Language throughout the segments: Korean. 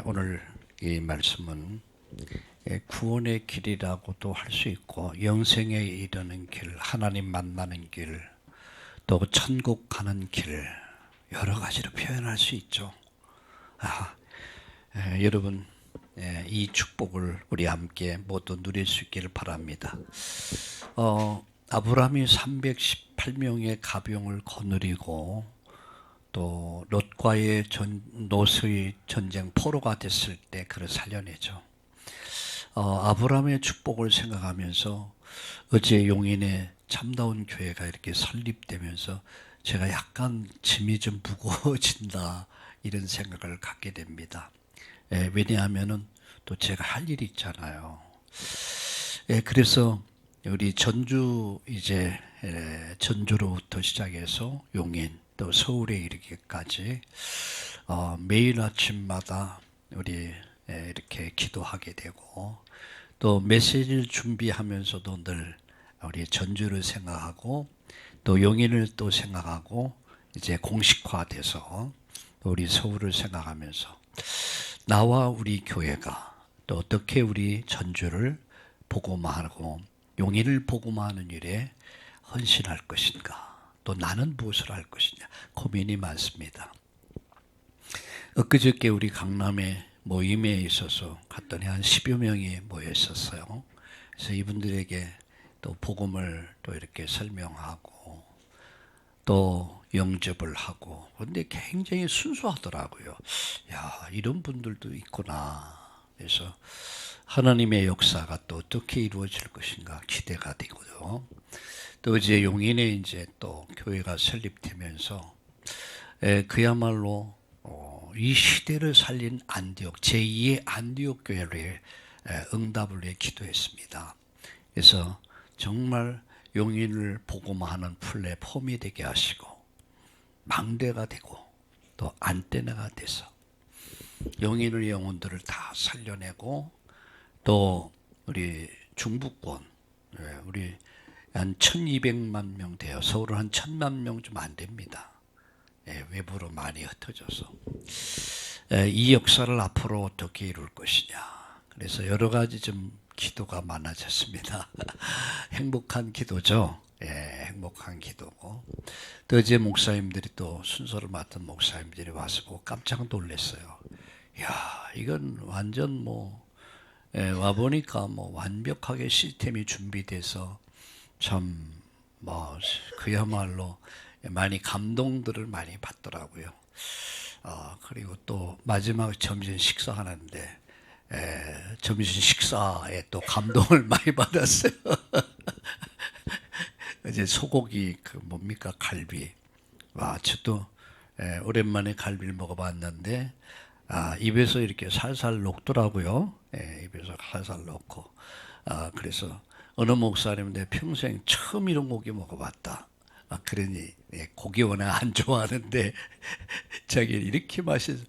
오늘 이 말씀은 구원의 길이라고도 할 수 있고 영생에 이르는 길, 하나님 만나는 길, 또 천국 가는 길 여러 가지로 표현할 수 있죠. 여러분 이 축복을 우리 함께 모두 누릴 수 있기를 바랍니다. 아브라함이 318명의 가병을 거느리고 또 롯과의 롯의 전쟁 포로가 됐을 때 그를 살려내죠. 아브라함의 축복을 생각하면서 어제 용인의 참다운 교회가 이렇게 설립되면서 제가 약간 짐이 좀 무거워진다 이런 생각을 갖게 됩니다. 왜냐하면은 또 제가 할 일이 있잖아요. 그래서 우리 전주 이제 전주로부터 시작해서 용인 또 서울에 이르기까지 매일 아침마다 우리 이렇게 기도하게 되고 또 메시지를 준비하면서도 늘 우리 전주를 생각하고 또 용인을 또 생각하고 이제 공식화돼서 우리 서울을 생각하면서 나와 우리 교회가 또 어떻게 우리 전주를 복음화하고 용인을 복음화하는 일에 헌신할 것인가, 또 나는 무엇을 할 것이냐 고민이 많습니다. 엊그저께 우리 강남에 모임에 있어서 갔더니 한 10여 명이 모여 있었어요. 그래서 이분들에게 또 복음을 또 이렇게 설명하고 또 영접을 하고, 그런데 굉장히 순수하더라고요. 야, 이런 분들도 있구나. 그래서 하나님의 역사가 또 어떻게 이루어질 것인가 기대가 되고요. 또 이제 용인에 이제 또 교회가 설립되면서 그야말로 이 시대를 살린 안디옥, 제2의 안디옥 교회를 응답을 위해 기도했습니다. 그래서 정말 용인을 복음화하는 플랫폼이 되게 하시고 망대가 되고 또 안테나가 돼서 용인의 영혼들을 다 살려내고 또 우리 중부권 우리 한 1200만 명 돼요. 서울은 한 1000만 명 좀 안 됩니다. 외부로 많이 흩어져서 이 역사를 앞으로 어떻게 이룰 것이냐. 그래서 여러 가지 좀 기도가 많아졌습니다. 행복한 기도죠. 행복한 기도고 또 이제 목사님들이 또 순서를 맡은 목사님들이 와서 보고 깜짝 놀랐어요. 야, 이건 완전 와 보니까 완벽하게 시스템이 준비돼서 참 그야말로 많이 감동들을 많이 받더라고요. 그리고 또 마지막 점심 식사하는데 점심 식사에 또 감동을 많이 받았어요. 이제 소고기 뭡니까 갈비. 와, 저도 오랜만에 갈비를 먹어봤는데 입에서 이렇게 살살 녹더라고요. 입에서 살살 녹고. 그래서 어느 목사님 내 평생 처음 이런 고기 먹어봤다. 그러니 고기 워낙 안 좋아하는데 자기 이렇게 맛이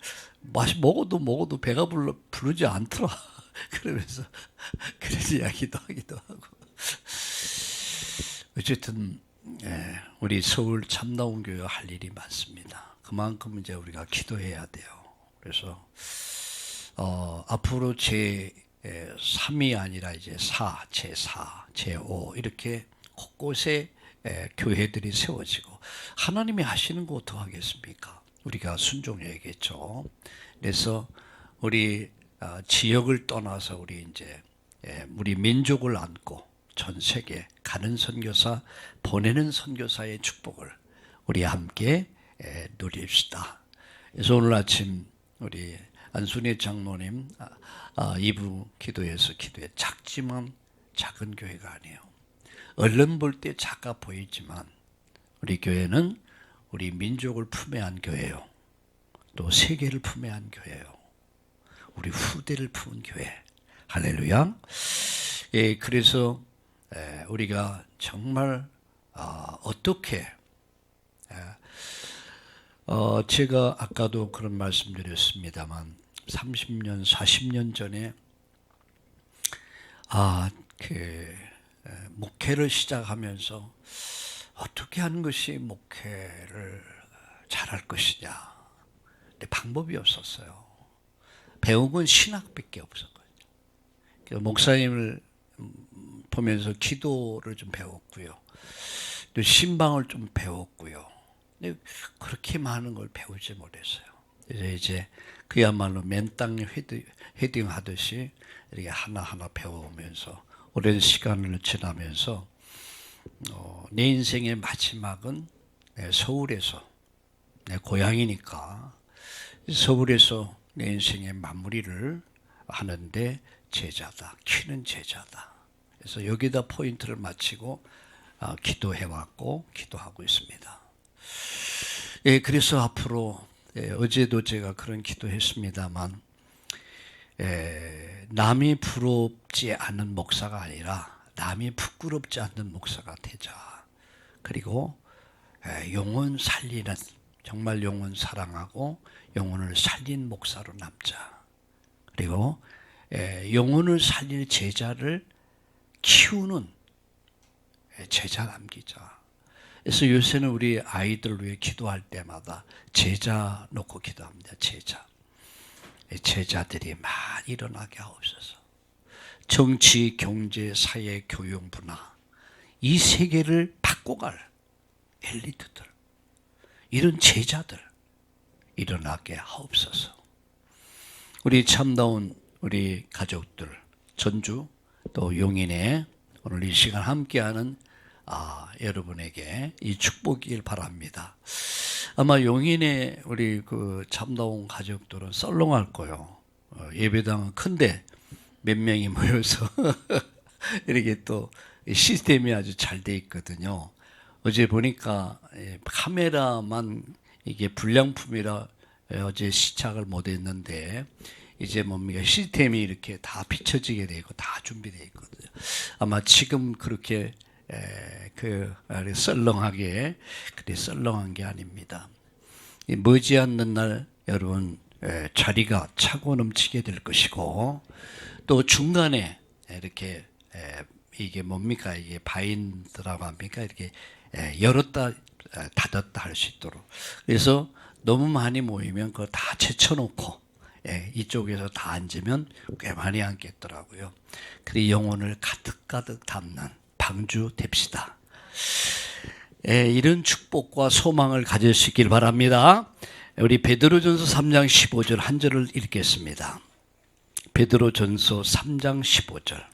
먹어도 배가 부르지 않더라. 그러면서 그런 이야기도 하기도 하고. 어쨌든 우리 서울 참다운 교회가 할 일이 많습니다. 그만큼 이제 우리가 기도해야 돼요. 그래서 앞으로 제 3이 아니라 이제 4, 제4, 제5 이렇게 곳곳에 교회들이 세워지고 하나님이 하시는 거 어떡하겠습니까? 우리가 순종해야겠죠. 그래서 우리 지역을 떠나서 우리 이제 우리 민족을 안고 전 세계 가는 선교사, 보내는 선교사의 축복을 우리 함께 누립시다. 그래서 오늘 아침 우리 안순희 장로님 2부 기도에서 기도해 작지만 작은 교회가 아니에요. 얼른 볼 때 작아 보이지만 우리 교회는 우리 민족을 품에 안 교회요. 또 세계를 품에 안 교회요. 우리 후대를 품은 교회. 할렐루야. 그래서 우리가 정말 어떻게 제가 아까도 그런 말씀드렸습니다만 30년, 40년 전에 목회를 시작하면서 어떻게 하는 것이 목회를 잘할 것이냐. 근데 방법이 없었어요. 배운 건 신학밖에 없었거든요. 목사님을 보면서 기도를 좀 배웠고요. 또 신방을 좀 배웠고요. 근데 그렇게 많은 걸 배우지 못했어요. 그래서 이제 그야말로 맨땅 헤딩 하듯이 이렇게 하나하나 배워오면서 오랜 시간을 지나면서 내 인생의 마지막은 서울에서, 내 고향이니까 서울에서 내 인생의 마무리를 하는데 제자다. 키는 제자다. 그래서 여기다 포인트를 맞추고 기도해왔고 기도하고 있습니다. 그래서 앞으로 어제도 제가 그런 기도했습니다만 남이 부럽지 않는 목사가 아니라 남이 부끄럽지 않는 목사가 되자. 그리고 영혼 살리는, 정말 영혼 사랑하고 영혼을 살린 목사로 남자. 그리고 영혼을 살릴 제자를 키우는 제자 남기자. 그래서 요새는 우리 아이들 위해 기도할 때마다 제자 놓고 기도합니다. 제자. 제자들이 많이 일어나게 하옵소서. 정치, 경제, 사회, 교육, 문화, 이 세계를 바꿔갈 엘리트들, 이런 제자들 일어나게 하옵소서. 우리 참다운 우리 가족들, 전주 또 용인에 오늘 이 시간 함께하는 여러분에게 이 축복이길 바랍니다. 아마 용인에 우리 그 참다운 가족들은 썰렁할 거예요. 예배당은 큰데 몇 명이 모여서 이렇게 또 시스템이 아주 잘 돼 있거든요. 어제 보니까 카메라만 이게 불량품이라 어제 시착을 못했는데 이제 뭡니까 시스템이 이렇게 다 비춰지게 되고 다 준비되어 있거든요. 아마 지금 그렇게 썰렁하게 그래 썰렁한 게 아닙니다. 머지않는 날 여러분 자리가 차고 넘치게 될 것이고 또 중간에 이렇게 이게 뭡니까 이게 바인드라고 합니까 이렇게 열었다 닫았다 할 수 있도록. 그래서 너무 많이 모이면 그거 다 제쳐놓고 이쪽에서 다 앉으면 꽤 많이 앉겠더라고요. 그래 영혼을 가득가득 담는 방주 됩시다. 이런 축복과 소망을 가지시길 바랍니다. 우리 베드로전서 3장 15절 한 절을 읽겠습니다. 베드로전서 3장 15절.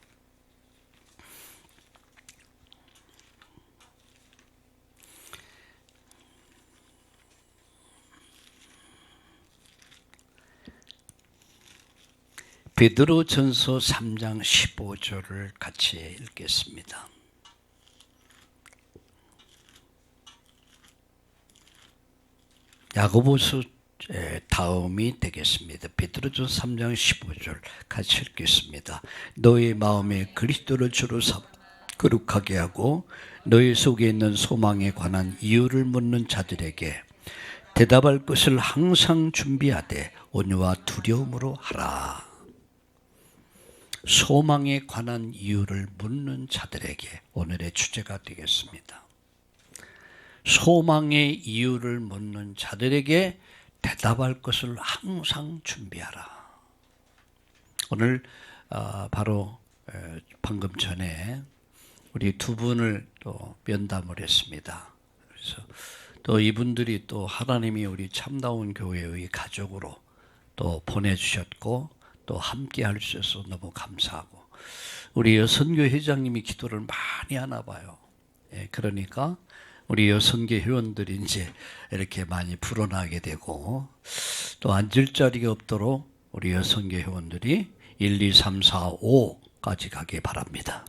베드로전서 3장 15절을 같이 읽겠습니다. 야고보서 다음이 되겠습니다. 베드로전서 3장 15절 같이 읽겠습니다. 너희 마음에 그리스도를 주로 삼 거룩하게 하고 너희 속에 있는 소망에 관한 이유를 묻는 자들에게 대답할 것을 항상 준비하되 온유와 두려움으로 하라. 소망에 관한 이유를 묻는 자들에게 오늘의 주제가 되겠습니다. 소망의 이유를 묻는 자들에게 대답할 것을 항상 준비하라. 오늘 바로 방금 전에 우리 두 분을 또 면담을 했습니다. 그래서 또 이분들이 또 하나님이 우리 참다운 교회의 가족으로 또 보내주셨고 또 함께 할 수 있어서 너무 감사하고 우리 여선교 회장님이 기도를 많이 하나 봐요. 그러니까 우리 여선교 회원들이 이제 이렇게 많이 불어나게 되고 또 앉을 자리가 없도록 우리 여선교 회원들이 1, 2, 3, 4, 5까지 가길 바랍니다.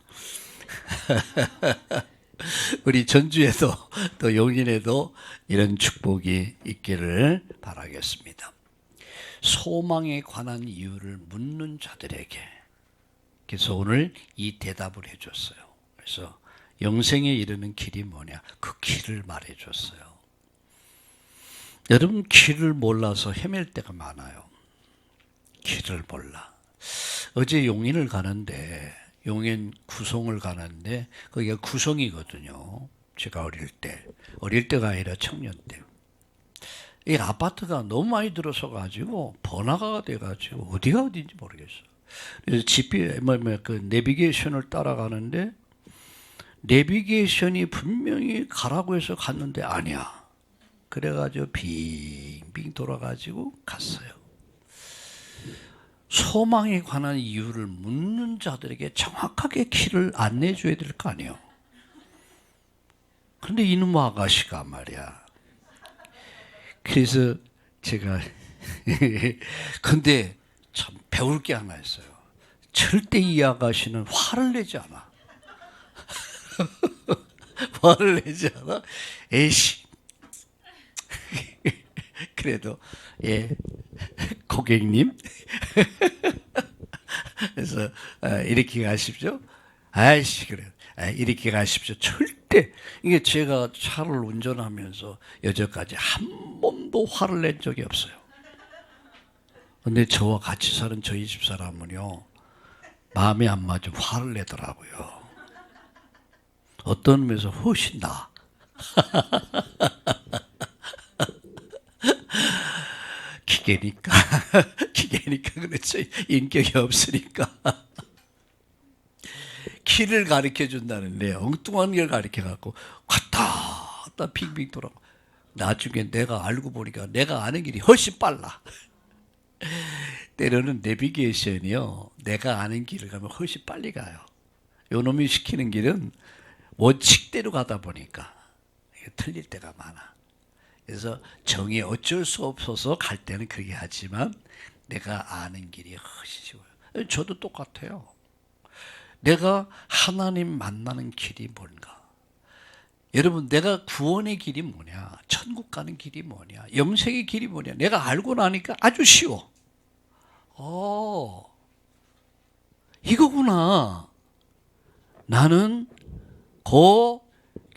우리 전주에도 또 용인에도 이런 축복이 있기를 바라겠습니다. 소망에 관한 이유를 묻는 자들에게 그래서 오늘 이 대답을 해줬어요. 그래서 영생에 이르는 길이 뭐냐? 그 길을 말해줬어요. 여러분 길을 몰라서 헤맬 때가 많아요. 길을 몰라. 어제 용인을 가는데 용인 구송을 가는데 거기가 구송이거든요. 제가 어릴 때가 아니라 청년 때. 이 아파트가 너무 많이 들어서 가지고 번화가가 돼 가지고 어디가 어딘지 모르겠어. 그래서 그 내비게이션을 따라가는데 내비게이션이 분명히 가라고 해서 갔는데 아니야. 그래가지고 빙빙 돌아가지고 갔어요. 소망에 관한 이유를 묻는 자들에게 정확하게 길을 안내해 줘야 될 거 아니에요. 근데 이놈 아가씨가 말이야. 그래서 제가 근데 참 배울 게 하나 있어요. 절대 이 아가씨는 화를 내지 않아. 화를 내지 않아? 에이씨. 그래도 예 고객님 그래서 이렇게 가십시오. 아이씨 그래 이렇게 가십시오. 절대 이게 제가 차를 운전하면서 여태까지 한 번도 화를 낸 적이 없어요. 근데 저와 같이 사는 저희 집 사람은요 마음이 안 맞으면 화를 내더라고요. 어떤 면에서 훨씬 나아. 기계니까 기계니까 그렇죠. 인격이 없으니까 길을 가르쳐 준다는데 엉뚱한 길 가르쳐 갖고 갔다 빙빙 돌아. 나중에 내가 알고 보니까 내가 아는 길이 훨씬 빨라. 때로는 내비게이션이요 내가 아는 길을 가면 훨씬 빨리 가요. 요놈이 시키는 길은 원칙대로 가다 보니까 틀릴 때가 많아. 그래서 정이 어쩔 수 없어서 갈 때는 그렇게 하지만 내가 아는 길이 훨씬 쉬워요. 저도 똑같아요. 내가 하나님 만나는 길이 뭔가. 여러분 내가 구원의 길이 뭐냐, 천국 가는 길이 뭐냐, 영생의 길이 뭐냐 내가 알고 나니까 아주 쉬워. 이거구나. 나는 고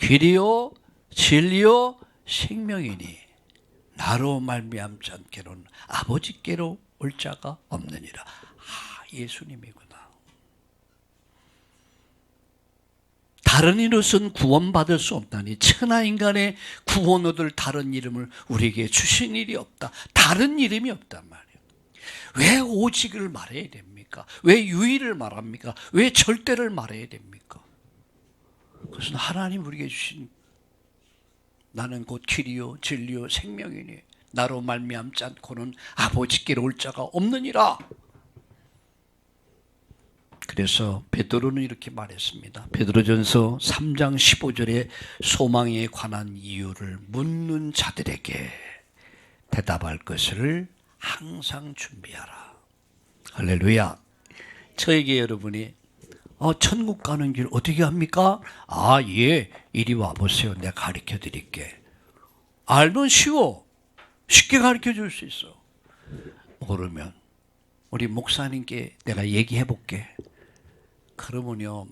길이요 진리요 생명이니 나로 말미암지 않게로는 아버지께로 올 자가 없느니라. 예수님이구나. 다른 이로서는 구원받을 수 없다니 천하인간의 구원 얻을 다른 이름을 우리에게 주신 일이 없다. 다른 이름이 없단 말이에요. 왜 오직을 말해야 됩니까? 왜 유일을 말합니까? 왜 절대를 말해야 됩니까? 그것은 하나님 우리에게 주신 나는 곧 길이요 진리요 생명이니 나로 말미암지 않고는 아버지께로 올 자가 없느니라. 그래서 베드로는 이렇게 말했습니다. 베드로전서 3장 15절에 소망에 관한 이유를 묻는 자들에게 대답할 것을 항상 준비하라. 할렐루야. 저에게 여러분이 천국 가는 길 어떻게 합니까? 예, 이리 와보세요. 내가 가르쳐 드릴게. 알면 쉬워. 쉽게 가르쳐 줄 수 있어. 모르면 우리 목사님께 내가 얘기해 볼게. 그러면요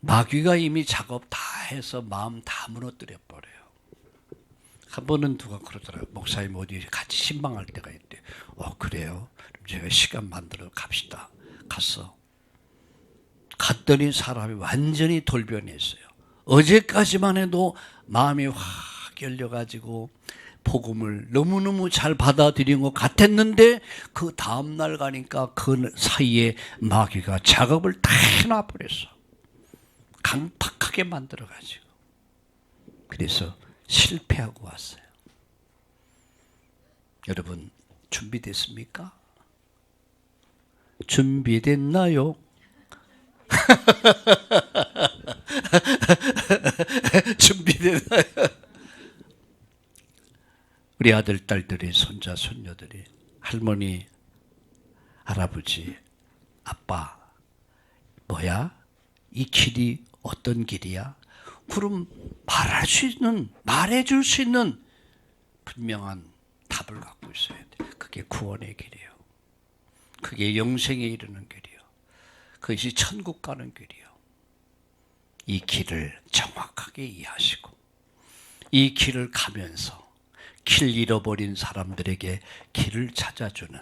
마귀가 이미 작업 다 해서 마음 다 무너뜨려 버려요. 한 번은 누가 그러더라고요. 목사님 어디 같이 신방할 때가 있대. 그래요? 그럼 제가 시간 만들어 갑시다. 갔더니 사람이 완전히 돌변했어요. 어제까지만 해도 마음이 확 열려가지고 복음을 너무너무 잘 받아들인 것 같았는데 그 다음날 가니까 그 사이에 마귀가 작업을 다 해놔버렸어. 강팍하게 만들어가지고. 그래서 실패하고 왔어요. 여러분 준비됐습니까? 준비됐나요? 준비됐나요? 우리 아들, 딸들이, 손자, 손녀들이, 할머니, 할아버지, 아빠, 뭐야? 이 길이 어떤 길이야? 그럼 말해줄 수 있는 분명한 답을 갖고 있어야 돼. 그게 구원의 길이에요. 그게 영생에 이르는 길이에요. 그것이 천국 가는 길이에요. 이 길을 정확하게 이해하시고 이 길을 가면서 길 잃어버린 사람들에게 길을 찾아주는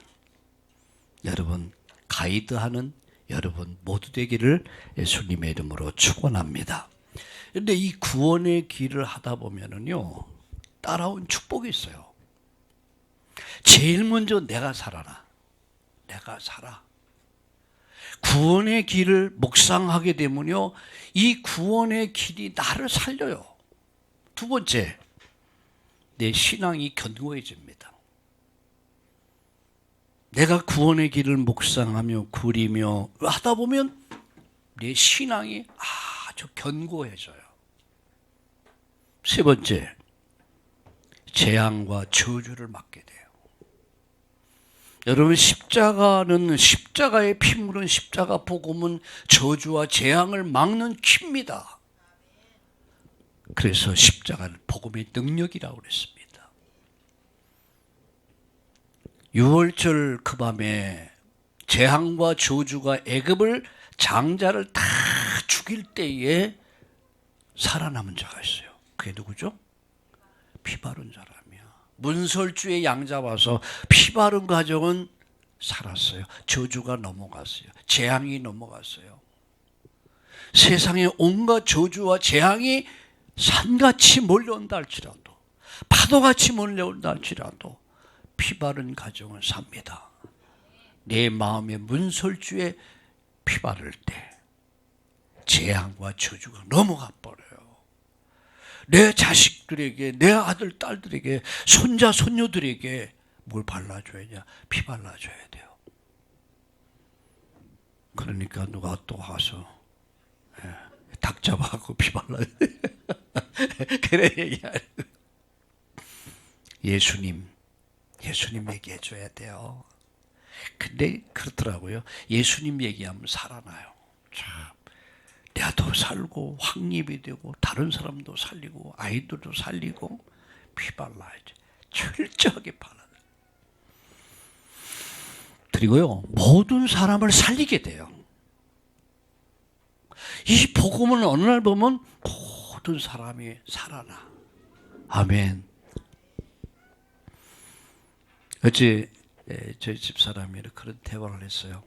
여러분 가이드하는 여러분 모두 되기를 예수님의 이름으로 축원합니다. 그런데 이 구원의 길을 하다 보면은요 따라온 축복이 있어요. 제일 먼저 내가 살아라. 내가 살아. 구원의 길을 묵상하게 되면요, 이 구원의 길이 나를 살려요. 두 번째, 내 신앙이 견고해집니다. 내가 구원의 길을 묵상하며 구리며 하다 보면 내 신앙이 아주 견고해져요. 세 번째, 재앙과 저주를 맞게 돼요. 여러분, 십자가의 피 묻은 십자가 복음은 저주와 재앙을 막는 키입니다. 그래서 십자가는 복음의 능력이라고 그랬습니다. 6월절 그 밤에 재앙과 저주가 애굽을 장자를 다 죽일 때에 살아남은 자가 있어요. 그게 누구죠? 피 바른 사람이야. 문설주의 양 잡아서 피 바른 가정은 살았어요. 저주가 넘어갔어요. 재앙이 넘어갔어요. 세상에 온갖 저주와 재앙이 산같이 몰려온다 할지라도, 파도같이 몰려온다 할지라도 피 바른 가정은 삽니다. 내 마음의 문설주에 피 바를 때 재앙과 저주가 넘어가 버려요. 내 자식들에게, 내 아들, 딸들에게, 손자, 손녀들에게 뭘 발라줘야 되냐? 피 발라줘야 돼요. 그러니까 누가 또 와서 닭 잡아갖고 피 발라야 돼. 그래 얘기하는. 예수님 얘기해줘야 돼요. 근데 그렇더라고요. 예수님 얘기하면 살아나요. 참, 내도 살고 확립이 되고 다른 사람도 살리고 아이들도 살리고 피 발라야지. 철저하게 발라야 돼요. 그리고요, 모든 사람을 살리게 돼요. 이 복음은 어느 날 보면 모든 사람이 살아나. 아멘. 어제 저희 집사람이 그런 대화를 했어요.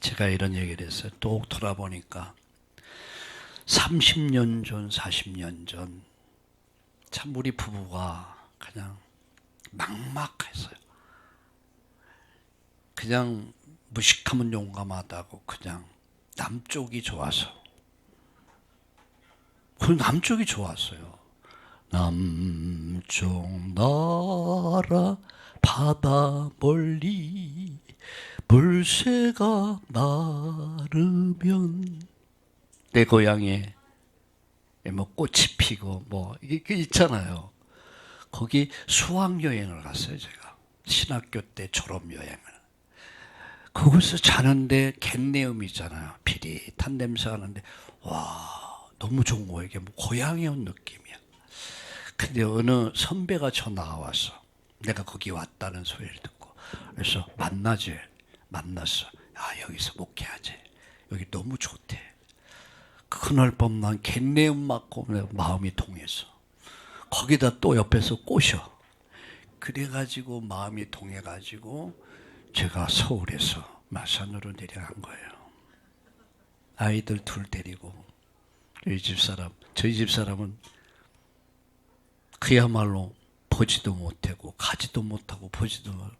제가 이런 얘기를 했어요. 또 돌아보니까 30년 전, 40년 전 참 우리 부부가 그냥 막막했어요. 그냥 무식하면 용감하다고 그냥 남쪽이 좋아서. 그 남쪽이 좋았어요. 남쪽 나라 바다 멀리 물새가 마르면, 내 고향에 뭐 꽃이 피고 뭐 이게 있잖아요. 거기 수학여행을 갔어요. 제가 신학교 때 졸업여행을. 거기서 자는데 갯내음이 있잖아요. 비릿한 냄새가 나는데 와, 너무 좋은 거예요. 이게 뭐 고향에 온 느낌이야. 근데 어느 선배가 전화가 왔어. 내가 거기 왔다는 소리를 듣고. 그래서 만났어. 아, 여기서 목회하지. 여기 너무 좋대. 그날 밤 난 갯내음 맞고 마음이 통해서. 거기다 또 옆에서 꼬셔. 그래가지고 마음이 통해가지고 제가 서울에서 마산으로 내려간 거예요. 아이들 둘 데리고. 저희 집사람은 그야말로 보지도 못하고 가지도 못하고 보지도 못하고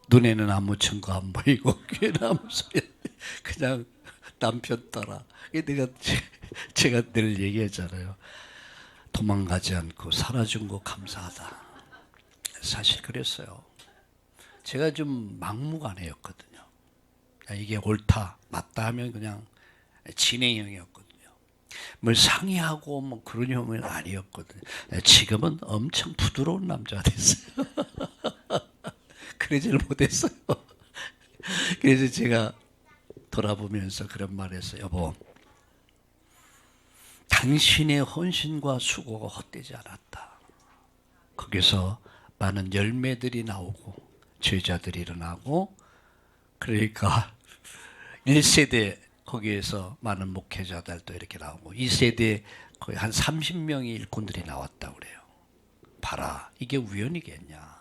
눈에는 아무 증거 안 보이고 귀에는 아무 소리, 그냥 남편 따라. 제가 늘 얘기했잖아요. 도망가지 않고 살아준 거 감사하다. 사실 그랬어요. 제가 좀 막무가내였거든요. 이게 옳다 맞다 하면 그냥 진행형이었거든요. 뭘 상의하고 뭐 그런 형은 아니었거든요. 지금은 엄청 부드러운 남자가 됐어요. 그러지를 못했어요. 그래서 제가 돌아보면서 그런 말을 했어요. 여보, 당신의 헌신과 수고가 헛되지 않았다. 거기서 많은 열매들이 나오고 제자들이 일어나고, 그러니까 1세대 거기에서 많은 목회자들도 이렇게 나오고 2세대 거의 한 30명의 일꾼들이 나왔다고 그래요. 봐라, 이게 우연이겠냐.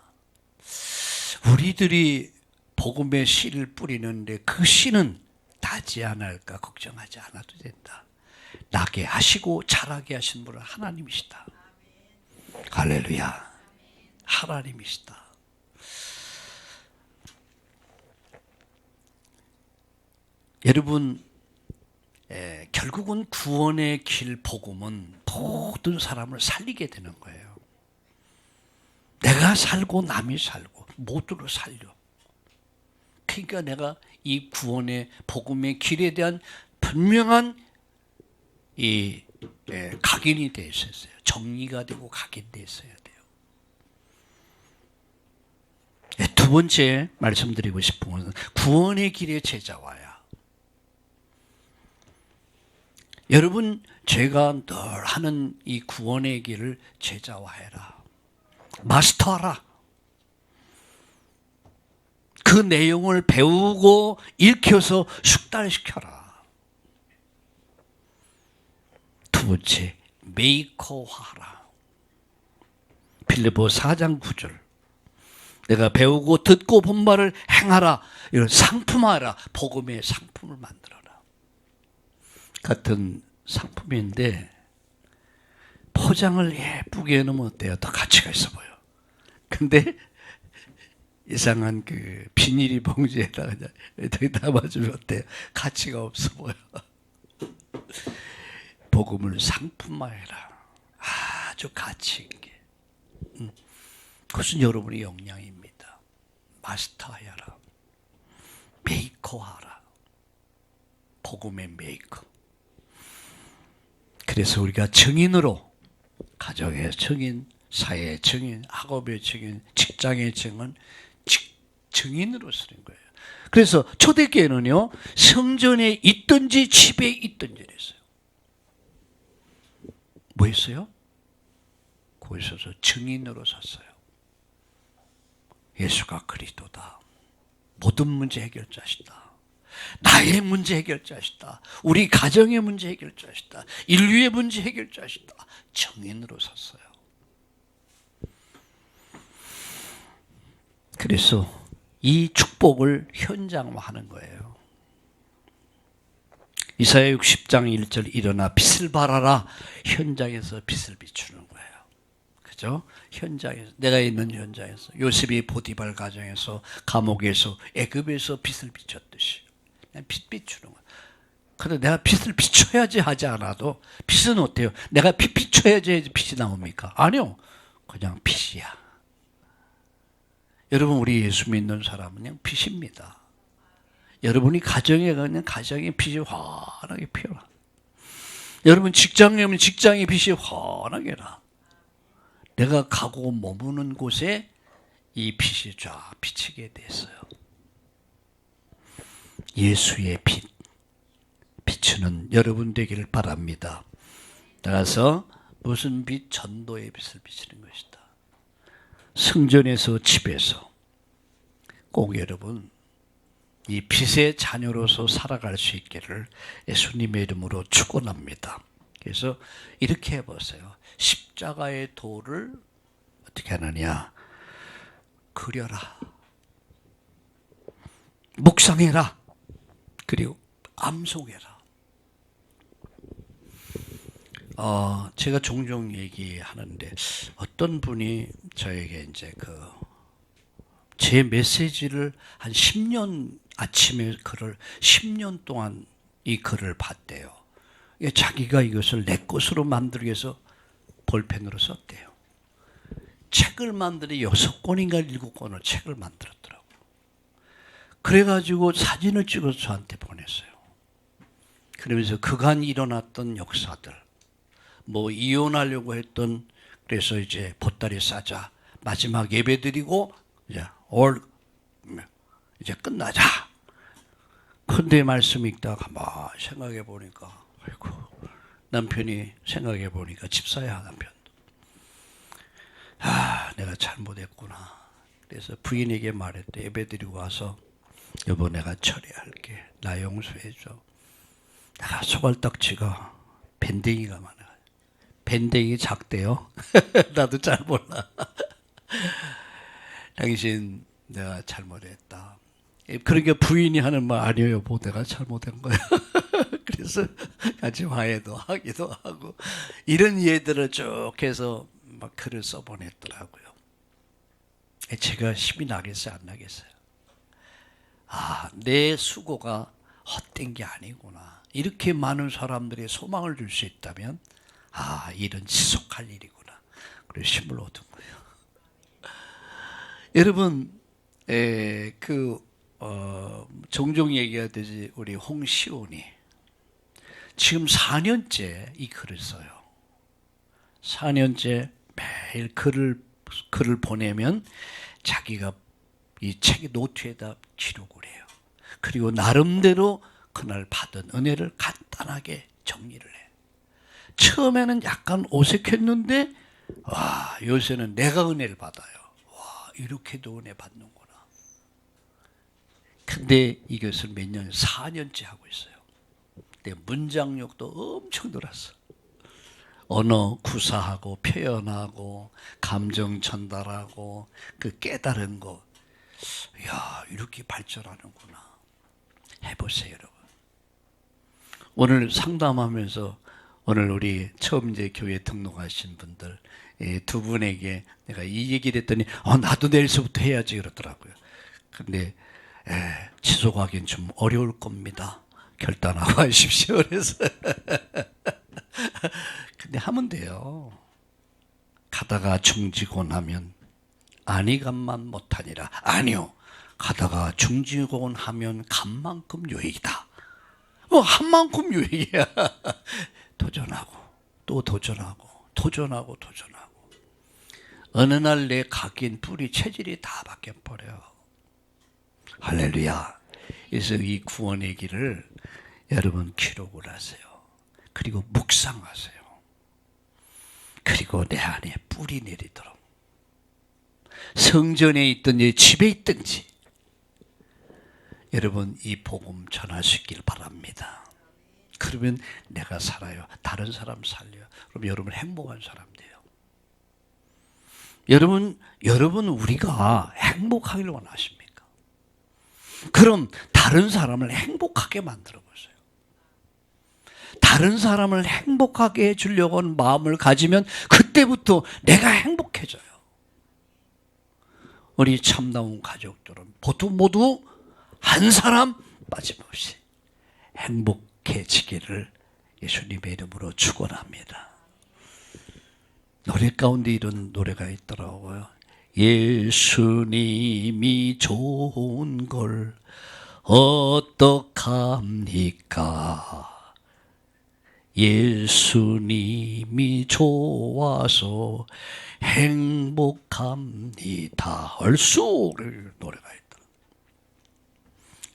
우리들이 복음의 씨를 뿌리는데 그 씨는 나지 않을까 걱정하지 않아도 된다. 나게 하시고 자라게 하신 분은 하나님이시다. 할렐루야. 하나님이시다. 여러분, 결국은 구원의 길 복음은 모든 사람을 살리게 되는 거예요. 내가 살고 남이 살고 모두를 살려. 그러니까 내가 이 구원의 복음의 길에 대한 분명한 이 각인이 되어 있었어요. 정리가 되고 각인되어 있어야 돼요. 두 번째 말씀드리고 싶은 것은 구원의 길의 제자와야. 여러분, 제가 늘 하는 이 구원의 길을 제자화해라. 마스터하라. 그 내용을 배우고 읽혀서 숙달시켜라. 두 번째, 메이커화하라. 빌립보 4장 9절. 내가 배우고 듣고 본 말을 행하라. 이런 상품화하라. 복음의 상품을 만들어라. 같은 상품인데 포장을 예쁘게 해놓으면 어때요? 더 가치가 있어 보여. 근데 이상한 그 비닐이 봉지에다가 담아주면 어때요? 가치가 없어 보여. 복음을 상품화해라. 아주 가치 있게. 그것은 여러분의 역량입니다. 마스터하여라. 메이커하라. 복음의 메이커. 그래서 우리가 증인으로, 가정의 증인, 사회의 증인, 학업의 증인, 직장의 증인으로 쓰는 거예요. 그래서 초대교회는요, 성전에 있든지 집에 있든지 했어요. 뭐 했어요? 거기서 증인으로 섰어요. 예수가 그리스도다. 모든 문제 해결자시다. 나의 문제 해결자시다. 우리 가정의 문제 해결자시다. 인류의 문제 해결자시다. 증인으로 섰어요. 그래서 이 축복을 현장화하는 거예요. 이사야 60장 1절 일어나 빛을 발하라. 현장에서 빛을 비추는 거예요. 그죠? 현장에서, 내가 있는 현장에서, 요셉이 보디발 가정에서, 감옥에서, 애굽에서 빛을 비췄듯이 빛 비추는 거예요. 그런데 내가 빛을 비춰야지 하지 않아도, 빛은 어때요? 내가 빛 비춰야지 빛이 나옵니까? 아니요. 그냥 빛이야. 여러분, 우리 예수 믿는 사람은 그냥 빛입니다. 여러분이 가정에 가면 가정의 빛이 환하게 피어나. 여러분 직장에 가면 직장의 빛이 환하게 나. 내가 가고 머무는 곳에 이 빛이 쫙 비치게 됐어요. 예수의 빛, 비추는 여러분 되기를 바랍니다. 따라서 무슨 빛? 전도의 빛을 비치는 것이다. 성전에서 집에서 꼭 여러분 이 빛의 자녀로서 살아갈 수 있기를 예수님의 이름으로 축원합니다. 그래서 이렇게 해보세요. 십자가의 도를 어떻게 하느냐? 그려라. 묵상해라. 그리고 암송해라. 제가 종종 얘기하는데 어떤 분이 저에게 이제 제 메시지를 한 10년 아침에 글을 10년 동안 이 글을 봤대요. 자기가 이것을 내 것으로 만들기 위해서 볼펜으로 썼대요. 책을 만들어 6권인가 7권을 책을 만들었더라고요. 그래가지고 사진을 찍어서 저한테 보냈어요. 그러면서 그간 일어났던 역사들, 뭐 이혼하려고 했던, 그래서 이제 보따리 싸자, 마지막 예배 드리고 이제 끝나자. 근데 말씀 읽다가 가만히 생각해 보니까, 아이고, 남편이 생각해 보니까 집사야, 남편도. 내가 잘못했구나. 그래서 부인에게 말했대. 예배 드리고 와서 여보, 내가 처리할게. 나 용서해줘. 내가 소갈딱지가 밴댕이가 많아. 밴댕이 작대요. 나도 잘 몰라. 당신 내가 잘못했다. 그러니까 부인이 하는 말, 아니요 여보, 내가 잘못한 거야. 그래서 같이 화해도 하기도 하고 이런 예들을 쭉 해서 막 글을 써보냈더라고요. 제가 힘이 나겠어요, 안 나겠어요? 아, 내 수고가 헛된 게 아니구나. 이렇게 많은 사람들의 소망을 줄 수 있다면, 아, 일은 지속할 일이구나. 그래서 힘을 얻은 거예요. 여러분, 종종 얘기하듯이 우리 홍시온이 지금 4년째 이 글을 써요. 4년째 매일 글을 보내면 자기가 이 책의 노트에다 기록을 해요. 그리고 나름대로 그날 받은 은혜를 간단하게 정리를 해. 처음에는 약간 어색했는데 와, 요새는 내가 은혜를 받아요. 와, 이렇게도 은혜 받는구나. 근데 이것을 몇 년, 4년째 하고 있어요. 근데 문장력도 엄청 늘었어. 언어 구사하고 표현하고 감정 전달하고 그 깨달은 거, 이야, 이렇게 발전하는구나. 해보세요, 여러분. 오늘 상담하면서 오늘 우리 처음 이제 교회 등록하신 분들 두 분에게 내가 이 얘기를 했더니 나도 내일서부터 해야지 그러더라고요. 근데 지속하기는 좀 어려울 겁니다. 결단하고 하십시오. 그래서 근데 하면 돼요. 가다가 중지고 나면 아니간만 못하니라. 아니요. 가다가 중지고 하면 간 만큼 유익이다. 한 만큼 유익이야. 도전하고 또 도전하고 도전하고 도전하고 어느 날 내 각인 뿌리 체질이 다 바뀌어버려. 할렐루야. 그래서 이 구원의 길을 여러분 기록을 하세요. 그리고 묵상하세요. 그리고 내 안에 뿌리 내리도록. 성전에 있든지 집에 있든지 여러분 이 복음 전할 수 있길 바랍니다. 그러면 내가 살아요. 다른 사람 살려요. 그럼 여러분 행복한 사람 돼요. 여러분 우리가 행복하기를 원하십니까? 그럼 다른 사람을 행복하게 만들어 보세요. 다른 사람을 행복하게 해주려고 하는 마음을 가지면 그때부터 내가 행복해져요. 우리 참나온 가족들은 모두 한 사람 빠짐없이 행복해지기를 예수님의 이름으로 축원합니다. 노래 가운데 이런 노래가 있더라고요. 예수님이 좋은 걸 어떡합니까? 예수님이 좋아서 행복합니다. 얼쑤 노래가 있더라고요.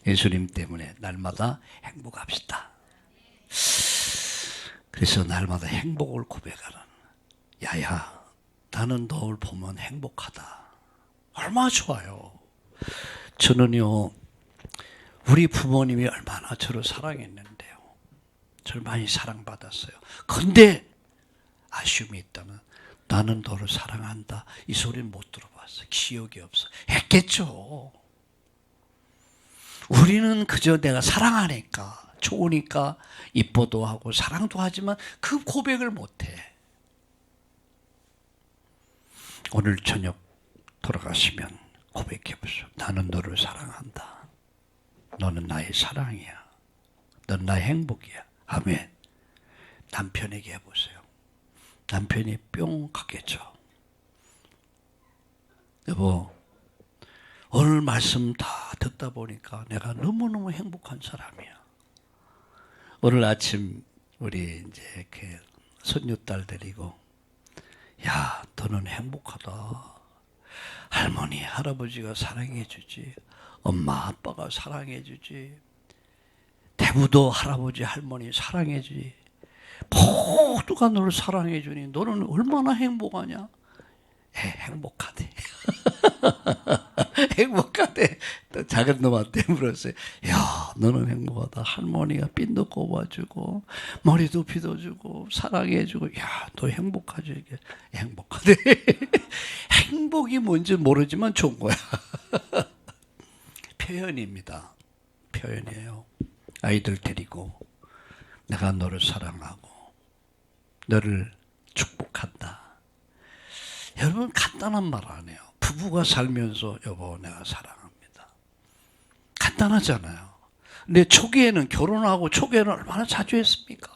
예수님 때문에 날마다 행복합시다. 그래서 날마다 행복을 고백하는, 야야 나는 너를 보면 행복하다. 얼마나 좋아요. 저는요 우리 부모님이 얼마나 저를 사랑했는데요. 저를 많이 사랑받았어요. 근데 아쉬움이 있다면 나는 너를 사랑한다 이 소리는 못 들어봤어요. 기억이 없어. 했겠죠. 우리는 그저 내가 사랑하니까 좋으니까 이뻐도 하고 사랑도 하지만 그 고백을 못해. 오늘 저녁 돌아가시면 고백해 보세요. 나는 너를 사랑한다. 너는 나의 사랑이야. 너는 나의 행복이야. 아멘. 남편에게 해보세요. 남편이 뿅 가겠죠. 여보, 오늘 말씀 다 듣다 보니까 내가 너무너무 행복한 사람이야. 오늘 아침 우리 이제 그 손녀딸 데리고, 야, 너는 행복하다. 할머니, 할아버지가 사랑해 주지. 엄마, 아빠가 사랑해 주지. 대부도 할아버지, 할머니 사랑해 주지. 모두가 너를 사랑해 주니 너는 얼마나 행복하냐? 행복하대. 행복하대. 또 작은 놈한테 물었어요. 야, 너는 행복하다. 할머니가 핀도 꼽아주고 머리도 빗어주고 사랑해주고, 야, 너 행복하지? 이게 행복하대. 행복이 뭔지 모르지만 좋은 거야. 표현입니다. 표현이에요. 아이들 데리고 내가 너를 사랑하고 너를 축복한다. 여러분 간단한 말 안 해요. 부부가 살면서 여보 내가 사랑합니다. 간단하잖아요. 근데 초기에는 결혼하고 초기에는 얼마나 자주 했습니까?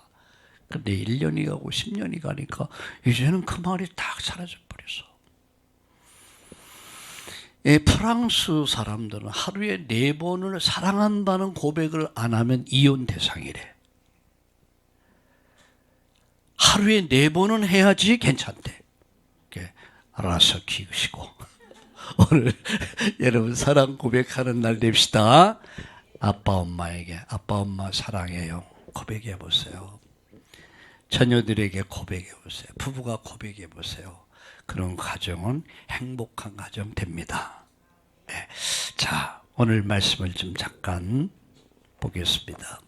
근데 1년이 가고 10년이 가니까 이제는 그 말이 딱 사라져 버렸어. 프랑스 사람들은 하루에 4번을 사랑한다는 고백을 안 하면 이혼 대상이래. 하루에 4번은 해야지 괜찮대. 알아서 키우시고 오늘 여러분 사랑 고백하는 날 됩시다. 아빠 엄마에게 아빠 엄마 사랑해요 고백해 보세요. 자녀들에게 고백해 보세요. 부부가 고백해 보세요. 그런 가정은 행복한 가정 됩니다. 네. 자, 오늘 말씀을 좀 잠깐 보겠습니다.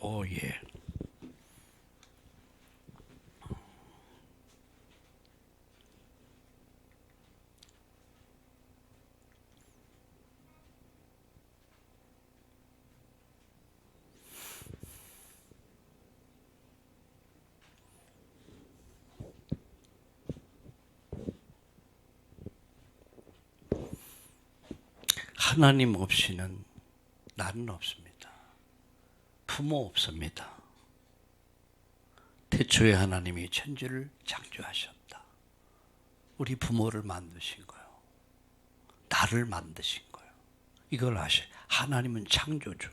오, 예. 하나님 없이는 나는 없습니다. 부모 없습니다. 태초에 하나님이 천지를 창조하셨다. 우리 부모를 만드신 거예요. 나를 만드신 거예요. 이걸 아셔. 하나님은 창조주.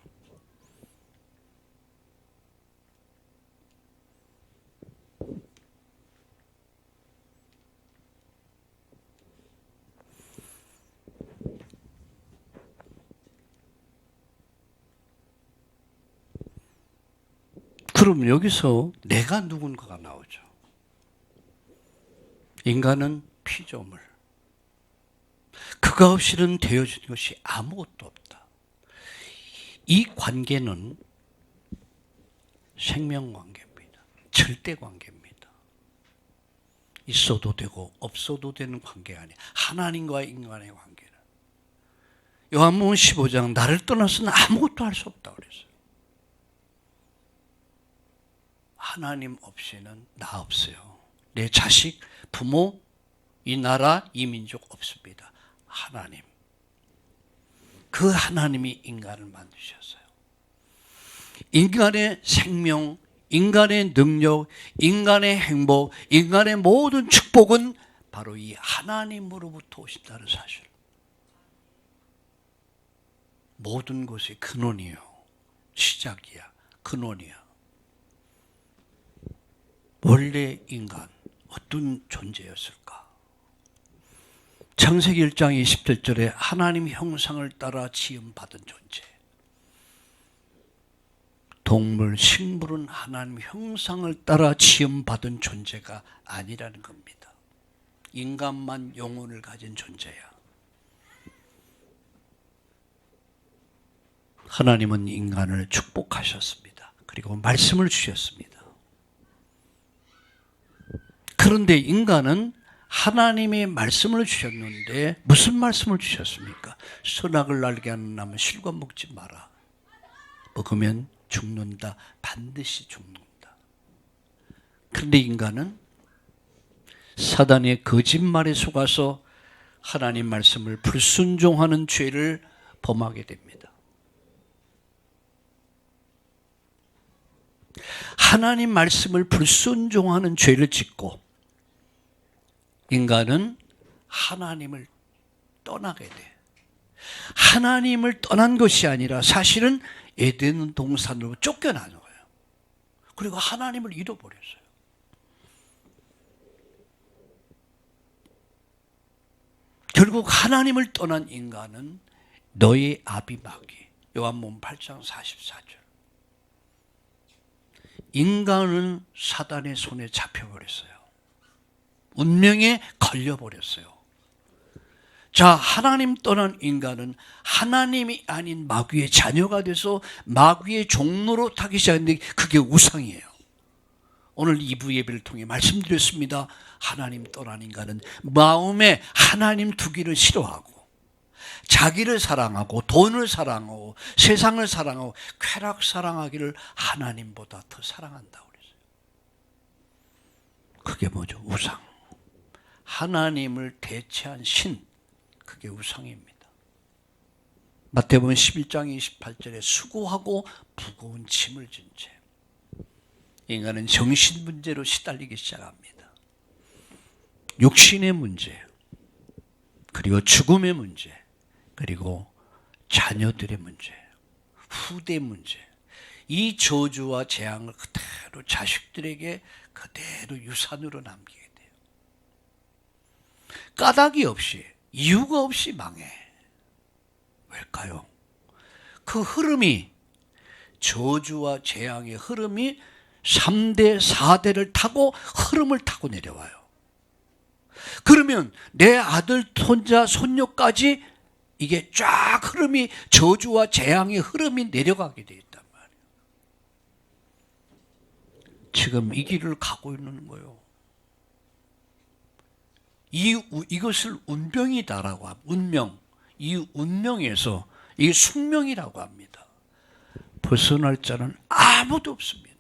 그럼 여기서 내가 누군가가 나오죠. 인간은 피조물. 그가 없이는 되어진 것이 아무것도 없다. 이 관계는 생명관계입니다. 절대관계입니다. 있어도 되고 없어도 되는 관계가 아니에요. 하나님과 인간의 관계는. 요한복음 15장 나를 떠나서는 아무것도 할 수 없다고 그랬어요. 하나님 없이는 나 없어요. 내 자식, 부모, 이 나라, 이 민족 없습니다. 하나님. 그 하나님이 인간을 만드셨어요. 인간의 생명, 인간의 능력, 인간의 행복, 인간의 모든 축복은 바로 이 하나님으로부터 오신다는 사실. 모든 것이 근원이에요. 시작이야. 근원이야. 원래 인간 어떤 존재였을까? 창세기 1장 27절에 하나님 형상을 따라 지음받은 존재. 동물, 식물은 하나님 형상을 따라 지음받은 존재가 아니라는 겁니다. 인간만 영혼을 가진 존재야. 하나님은 인간을 축복하셨습니다. 그리고 말씀을 주셨습니다. 그런데 인간은 하나님의 말씀을 주셨는데 무슨 말씀을 주셨습니까? 선악을 알게 하는 나무 실과 먹지 마라. 먹으면 죽는다. 반드시 죽는다. 그런데 인간은 사단의 거짓말에 속아서 하나님 말씀을 불순종하는 죄를 범하게 됩니다. 하나님 말씀을 불순종하는 죄를 짓고 인간은 하나님을 떠나게 돼. 하나님을 떠난 것이 아니라 사실은 에덴 동산으로 쫓겨나는 거예요. 그리고 하나님을 잃어버렸어요. 결국 하나님을 떠난 인간은 너의 아비 마귀. 요한복음 8장 44절. 인간은 사단의 손에 잡혀버렸어요. 운명에 걸려버렸어요. 자, 하나님 떠난 인간은 하나님이 아닌 마귀의 자녀가 돼서 마귀의 종로로 타기 시작했는데 그게 우상이에요. 오늘 2부 예배를 통해 말씀드렸습니다. 하나님 떠난 인간은 마음에 하나님 두기를 싫어하고 자기를 사랑하고 돈을 사랑하고 세상을 사랑하고 쾌락 사랑하기를 하나님보다 더 사랑한다고 그랬어요. 그게 뭐죠? 우상. 하나님을 대체한 신, 그게 우상입니다. 마태복음 11장 28절에 수고하고 무거운 짐을 진 채 인간은 정신 문제로 시달리기 시작합니다. 육신의 문제, 그리고 죽음의 문제, 그리고 자녀들의 문제, 후대 문제, 이 저주와 재앙을 그대로 자식들에게 그대로 유산으로 남기게 돼요. 까닭이 없이, 이유가 없이 망해. 왜일까요? 그 흐름이, 저주와 재앙의 흐름이 3대, 4대를 타고 흐름을 타고 내려와요. 그러면 내 아들, 손자, 손녀까지 이게 쫙 흐름이, 저주와 재앙의 흐름이 내려가게 되어 있단 말이에요. 지금 이 길을 가고 있는 거예요. 이것을 운명이다라고 합니다. 운명. 이 운명에서 이 숙명이라고 합니다. 벗어날 자는 아무도 없습니다.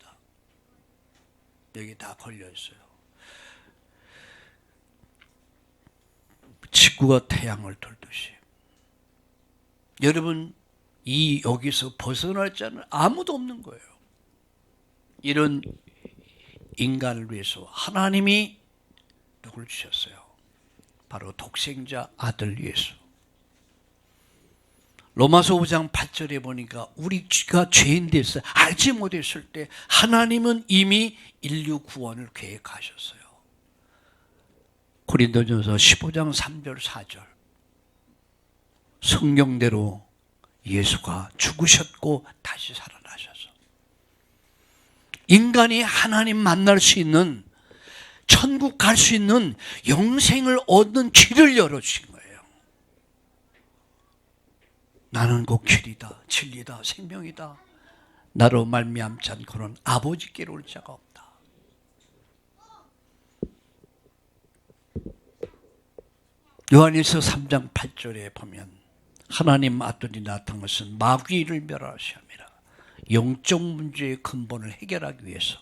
여기 다 걸려 있어요. 지구가 태양을 돌듯이. 여러분, 여기서 벗어날 자는 아무도 없는 거예요. 이런 인간을 위해서 하나님이 누굴 주셨어요? 바로 독생자 아들 예수. 로마서 5장 8절에 보니까 우리가 죄인 됐어요. 알지 못했을 때 하나님은 이미 인류 구원을 계획하셨어요. 고린도전서 15장 3절 4절. 성경대로 예수가 죽으셨고 다시 살아나셔서 인간이 하나님 만날 수 있는, 천국 갈 수 있는 영생을 얻는 길을 열어주신 거예요. 나는 곧 길이다, 진리다, 생명이다. 나로 말미암지 않고는 아버지께로 올 자가 없다. 요한일서 3장 8절에 보면 하나님 아들이 나타난 것은 마귀를 멸하시 함이라. 영적 문제의 근본을 해결하기 위해서.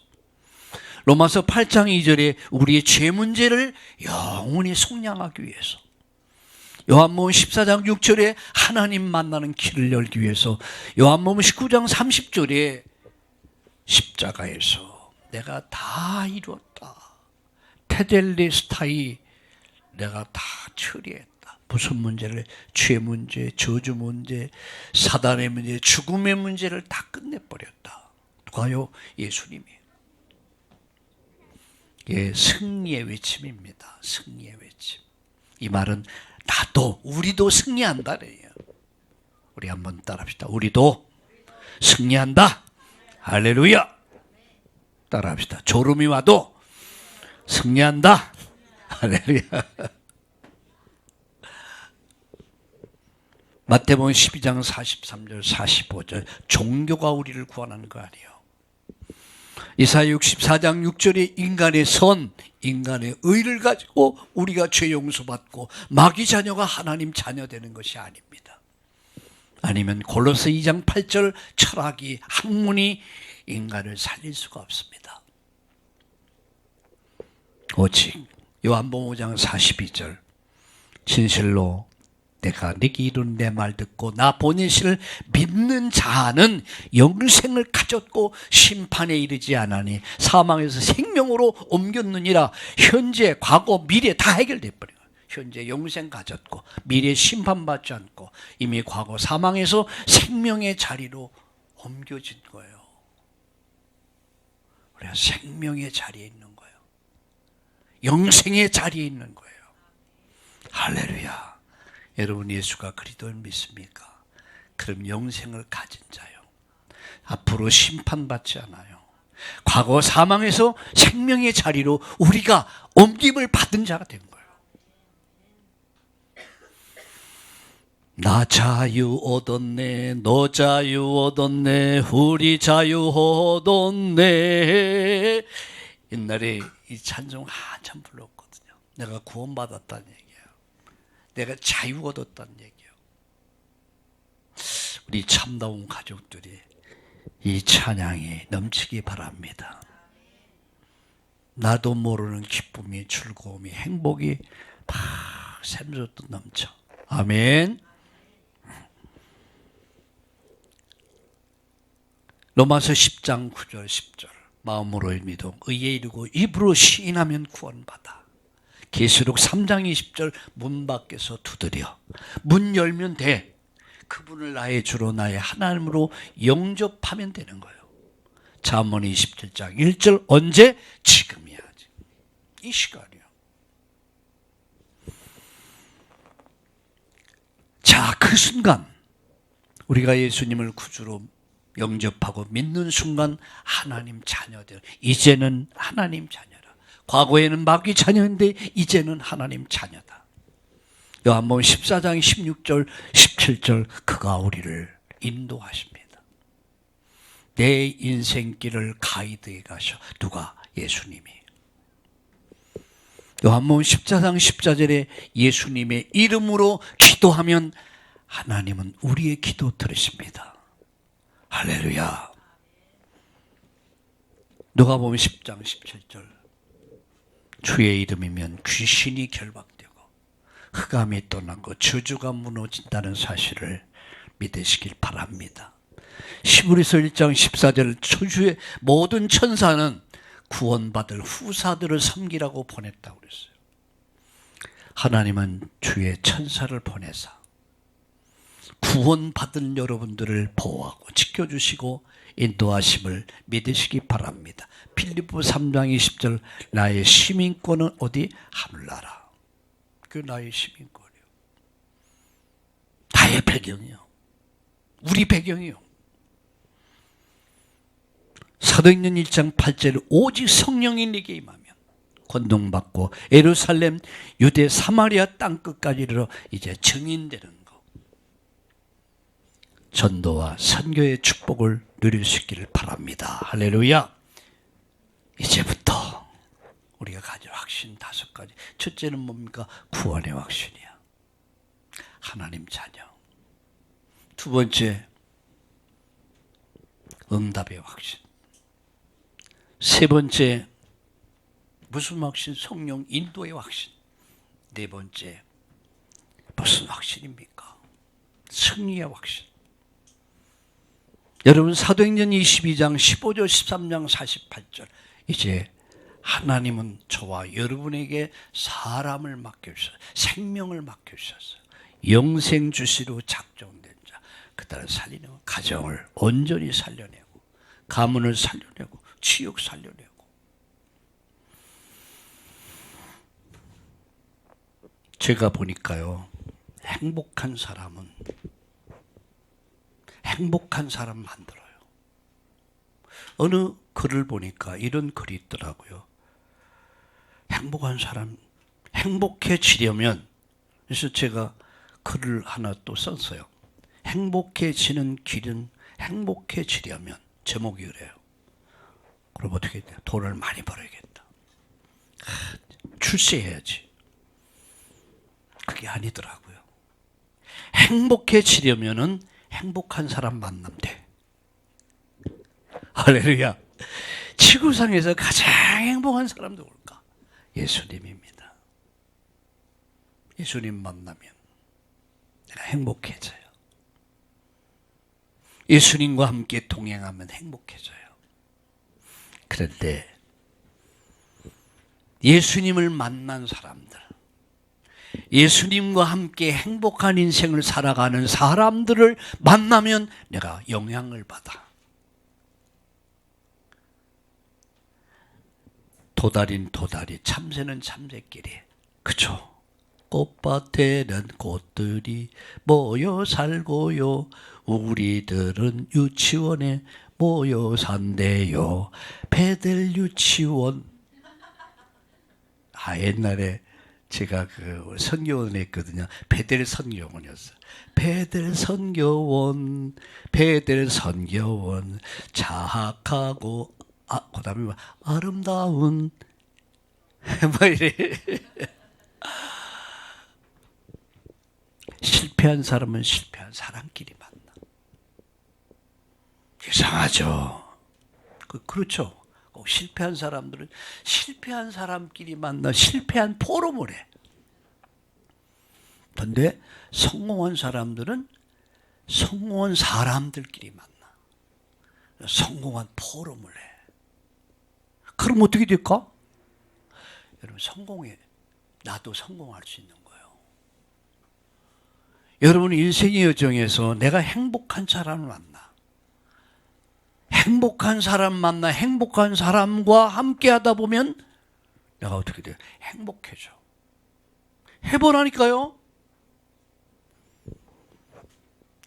로마서 8장 2절에 우리의 죄 문제를 영원히 속량하기 위해서. 요한복음 14장 6절에 하나님 만나는 길을 열기 위해서. 요한복음 19장 30절에 십자가에서 내가 다 이루었다. 테델레스타이, 내가 다 처리했다. 무슨 문제를? 죄 문제, 저주 문제, 사단의 문제, 죽음의 문제를 다 끝내버렸다. 누가요? 예수님이. 예, 승리의 외침입니다. 승리의 외침. 이 말은 나도, 우리도 승리한다래요. 우리 한번 따라합시다. 우리도 승리한다. 할렐루야. 따라합시다. 졸음이 와도 승리한다. 할렐루야. 마태복음 12장 43절 45절. 종교가 우리를 구원하는 거 아니에요. 이사야 64장 6절에 인간의 선, 인간의 의를 가지고 우리가 죄 용서받고 마귀 자녀가 하나님 자녀 되는 것이 아닙니다. 아니면 골로새 2장 8절 철학이, 학문이 인간을 살릴 수가 없습니다. 오직 요한복음 5장 42절 진실로 내가 네게 이룬 내 말 듣고 나 보내시를 믿는 자는 영생을 가졌고 심판에 이르지 않으니 사망에서 생명으로 옮겼느니라. 현재, 과거, 미래 다 해결돼 버려요. 현재 영생 가졌고 미래 심판받지 않고 이미 과거 사망에서 생명의 자리로 옮겨진 거예요. 우리가 생명의 자리에 있는 거예요. 영생의 자리에 있는 거예요. 할렐루야. 여러분, 예수가 그리스도를 믿습니까? 그럼 영생을 가진 자요. 앞으로 심판받지 않아요. 과거 사망에서 생명의 자리로 우리가 옮김을 받은 자가 된 거예요. 나 자유 얻었네, 너 자유 얻었네, 우리 자유 얻었네. 옛날에 이 찬송 한참 불렀거든요. 내가 구원받았다는 얘기예요. 내가 자유 얻었다는 얘기예요. 우리 참다운 가족들이 이 찬양이 넘치기 바랍니다. 나도 모르는 기쁨이, 즐거움이, 행복이 막 샘솟듯 넘쳐. 아멘. 로마서 10장 9절 10절 마음으로 믿어 의에 이르고 입으로 시인하면 구원받아. 계시록 3장 20절 문 밖에서 두드려. 문 열면 돼. 그분을 나의 주로 나의 하나님으로 영접하면 되는 거예요. 잠언 27장 1절 언제? 지금이야. 이 시간이요. 자, 그 순간 우리가 예수님을 구주로 영접하고 믿는 순간 하나님 자녀들, 이제는 하나님 자녀라. 과거에는 마귀 자녀인데 이제는 하나님 자녀다. 요한복음 14장 16절 17절 그가 우리를 인도하십니다. 내 인생길을 가이드해 가셔. 누가? 예수님이. 요한복음 14장 14절에 예수님의 이름으로 기도하면 하나님은 우리의 기도 들으십니다. 할렐루야. 누가복음 10장 17절 주의 이름이면 귀신이 결박되고 흑암이 떠나고 저주가 무너진다는 사실을 믿으시길 바랍니다. 히브리서 1장 14절 천주의 모든 천사는 구원받을 후사들을 섬기라고 보냈다고 그랬어요. 하나님은 주의 천사를 보내사 구원받은 여러분들을 보호하고 지켜주시고 인도하심을 믿으시기 바랍니다. 필리포 3장 20절 나의 시민권은 어디? 하늘나라. 그 나의 시민권이요. 나의 배경이요. 우리 배경이요. 사도행전 1장 8절 오직 성령이 네게 임하면 권능받고 예루살렘 유대 사마리아 땅끝까지 이르러 이제 증인되는 거. 전도와 선교의 축복을 누릴 수 있기를 바랍니다. 할렐루야. 이제부터 우리가 가질 확신 5가지. 첫째는 뭡니까? 구원의 확신이야. 하나님 자녀. 두 번째 응답의 확신. 세 번째 무슨 확신? 성령 인도의 확신. 네 번째 무슨 확신입니까? 승리의 확신. 여러분 사도행전 22장 15절 13장 48절 이제 하나님은 저와 여러분에게 사람을 맡겨주셨어요. 생명을 맡겨주셨어요. 영생 주시로 작정된 자 그들을 살리는 가정을 온전히 살려내고 가문을 살려내고 지역 살려내고 제가 보니까요 행복한 사람은 행복한 사람 만들어요. 어느 글을 보니까 이런 글이 있더라고요. 행복한 사람 행복해지려면 그래서 제가 글을 하나 또 썼어요. 행복해지는 길은 행복해지려면 제목이 그래요. 그럼 어떻게 돼요? 돈을 많이 벌어야겠다. 출세해야지. 그게 아니더라고요. 행복해지려면은 행복한 사람 만나면 돼. 할렐루야. 지구상에서 가장 행복한 사람 누굴까? 예수님입니다. 예수님 만나면 내가 행복해져요. 예수님과 함께 동행하면 행복해져요. 그런데 예수님을 만난 사람들, 예수님과 함께 행복한 인생을 살아가는 사람들을 만나면 내가 영향을 받아. 도다리는 도다리, 참새는 참새끼리. 그죠? 꽃밭에는 꽃들이 모여 살고요. 우리들은 유치원에 모여 산대요. 배들 유치원. 옛날에 제가 그 선교원 했거든요. 배들 선교원이었어요. 배들 선교원, 배들 선교원, 자학하고, 그 다음에 아름다운, 뭐 이래. 실패한 사람은 실패한 사람끼리 만나. 이상하죠. 그렇죠. 꼭 실패한 사람들은 실패한 사람끼리 만나 실패한 포럼을 해. 그런데 성공한 사람들은 성공한 사람들끼리 만나. 성공한 포럼을 해. 그럼 어떻게 될까? 여러분, 나도 성공할 수 있는 거예요. 여러분 인생의 여정에서 내가 행복한 사람을 만나. 행복한 사람 만나 행복한 사람과 함께 하다 보면 내가 어떻게 돼요? 행복해져. 해보라니까요.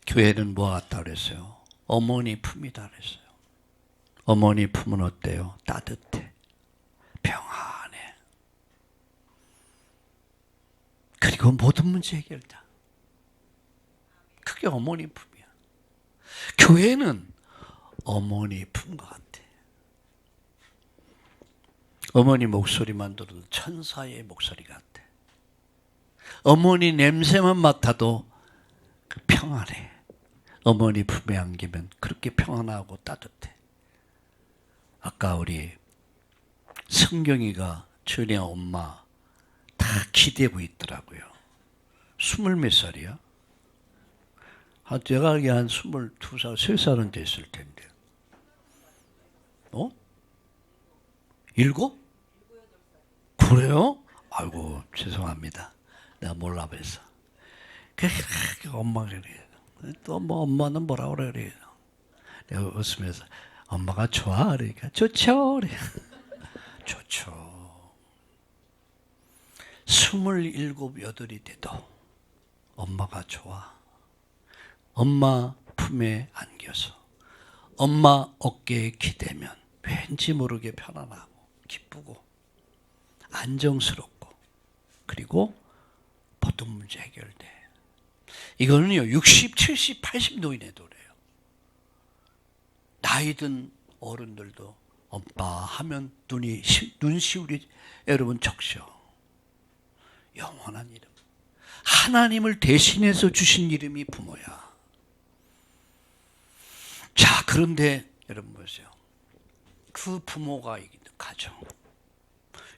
교회는 뭐와 같다 그랬어요? 어머니 품이다 그랬어요. 어머니 품은 어때요? 따뜻해. 평안해. 그리고 모든 문제 해결다. 그게 어머니 품이야. 교회는 어머니 품과 같아. 어머니 목소리만 들어도 천사의 목소리 같아. 어머니 냄새만 맡아도 평안해. 어머니 품에 안기면 그렇게 평안하고 따뜻해. 아까 우리 성경이가 주연이 엄마 다 기대고 있더라고요. 20몇 살이야? 제가 알기에 한 22살, 3살은 됐을 텐데. 7? 그래요? 아이고, 죄송합니다. 내가 몰라 뵀어. 엄마가 그래. 또 뭐 엄마는 뭐라 그래. 내가 웃으면서 엄마가 좋아? 그러니까 좋죠. 그래. 좋죠. 27, 8이 돼도 엄마가 좋아. 엄마 품에 안겨서 엄마 어깨에 기대면 왠지 모르게 편안하고 기쁘고 안정스럽고 그리고 모든 문제 해결돼. 이거는요 60, 70, 80 노인에도 그래요. 나이 든 어른들도 엄마 하면 눈시울이 여러분 적셔. 영원한 이름. 하나님을 대신해서 주신 이름이 부모야. 자, 그런데 여러분 보세요. 그 부모가 있는 가정,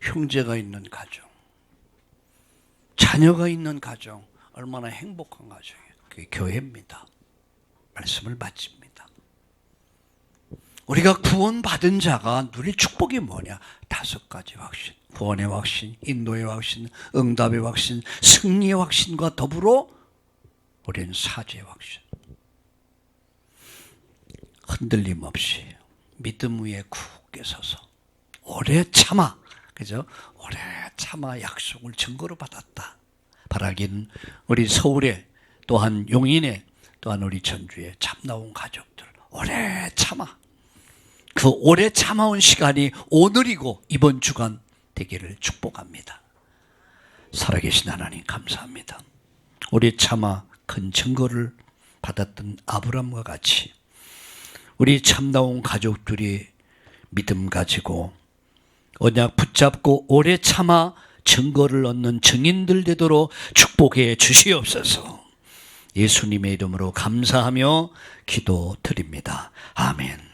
형제가 있는 가정, 자녀가 있는 가정, 얼마나 행복한 가정이에요. 그게 교회입니다. 말씀을 마칩니다. 우리가 구원받은 자가 누릴 축복이 뭐냐? 5가지 확신. 구원의 확신, 인도의 확신, 응답의 확신, 승리의 확신과 더불어 우리는 사죄의 확신. 흔들림 없이 믿음 위에 굳게 서서 오래 참아, 그죠? 오래 참아 약속을 증거로 받았다. 바라기는 우리 서울에 또한 용인에 또한 우리 전주에 참나온 가족들 오래 참아. 그 오래 참아온 시간이 오늘이고 이번 주간 되기를 축복합니다. 살아계신 하나님 감사합니다. 우리 참아 큰 증거를 받았던 아브라함과 같이 우리 참나온 가족들이 믿음 가지고 언약 붙잡고 오래 참아 증거를 얻는 증인들 되도록 축복해 주시옵소서. 예수님의 이름으로 감사하며 기도드립니다. 아멘.